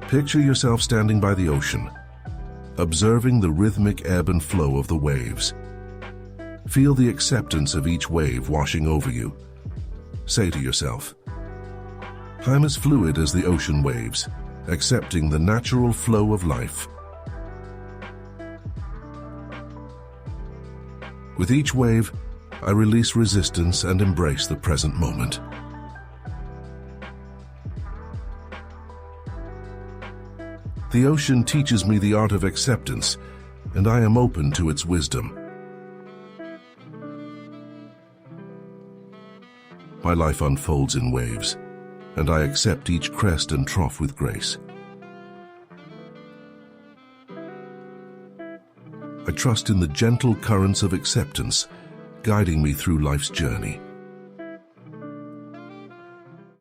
Picture yourself standing by the ocean, observing the rhythmic ebb and flow of the waves. Feel the acceptance of each wave washing over you. Say to yourself, "I'm as fluid as the ocean waves, accepting the natural flow of life." With each wave, I release resistance and embrace the present moment. The ocean teaches me the art of acceptance, and I am open to its wisdom. My life unfolds in waves, and I accept each crest and trough with grace. I trust in the gentle currents of acceptance, guiding me through life's journey.